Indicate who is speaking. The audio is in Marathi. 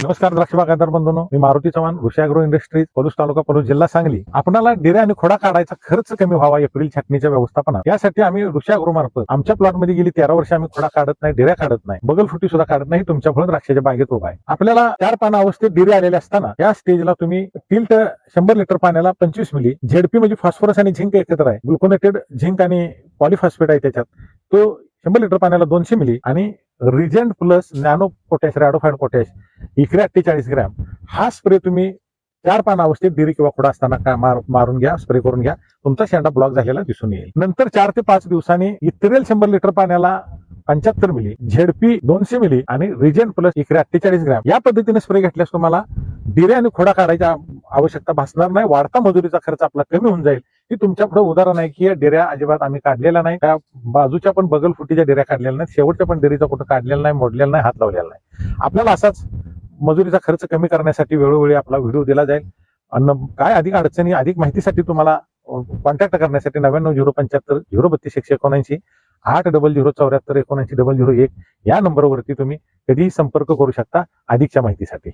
Speaker 1: नमस्कार द्राक्ष बागायतदार बंधूंनो, मी मारुती चव्हाण, ऋषी ॲग्रो इंडस्ट्रीज, पलूस तालुका, पलूस जिल्हा सांगली. आपल्याला डेरे आणि खोडा काढायचा खर्च कमी व्हावा एप्रिल छाटणीच्या व्यवस्थापनात, यासाठी आम्ही ऋषी ॲग्रो मार्फत आमच्या प्लॉट मध्ये गेली 13 वर्ष आम्ही खोडा काढत नाही, डेऱ्या काढत नाही, बगल फुटी सुद्धा काढत नाही. तुमच्या फळ द्राक्षाच्या बागेत उभा आहे. आपल्याला 4 पाना अवस्थेत डेरे आलेले असताना या स्टेजला तुम्ही टिल्ट 100 लिटर पाण्याला 25 मिली झेडपी म्हणजे फॉस्फरस आणि झिंक एकत्र आहे, ग्लुकोनेटेड झिंक आणि पॉलिफॉस्फेट आहे त्याच्यात, तो 100 लिटर पाण्याला 200 मिली आणि रिजेंट प्लस नॅनो पोटॅश रॅडोफाईड पोटॅश इकडे 48 ग्रॅम हा स्प्रे तुम्ही 4 पाना अवस्थेत डिरी किंवा खोडा असताना मारून घ्या, स्प्रे करून घ्या. तुमचा शेंडा ब्लॉक झालेला दिसून येईल. नंतर 4 ते 5 दिवसांनी इथरेल 100 लिटर पाण्याला 75 मिली झेडपी 200 मिली आणि रिजेंट प्लस इकडे 48 ग्रॅम या पद्धतीने स्प्रे घेतल्यास तुम्हाला डिरे आणि खोडा काढायची आवश्यकता भासणार नाही. वाढता मजुरीचा खर्च आपला कमी होऊन जाईल. ही तुमच्या पुढे उदाहरण आहे की या डेऱ्या अजिबात आम्ही काढलेला नाही, त्या बाजूच्या पण बगल फुटीच्या डेऱ्या काढलेल्या नाही, शेवटच्या पण डेरीचा कुठं काढलेला नाही, मोडलेला नाही, हात लावलेला नाही. आपल्याला असाच मजुरीचा खर्च कमी करण्यासाठी वेळोवेळी आपला व्हिडिओ दिला जाईल. आणि काय अधिक अडचणी अधिक माहितीसाठी तुम्हाला कॉन्टॅक्ट करण्यासाठी 99 075 032 179 80074 79 001 या नंबरवरती तुम्ही कधीही संपर्क करू शकता अधिकच्या माहितीसाठी.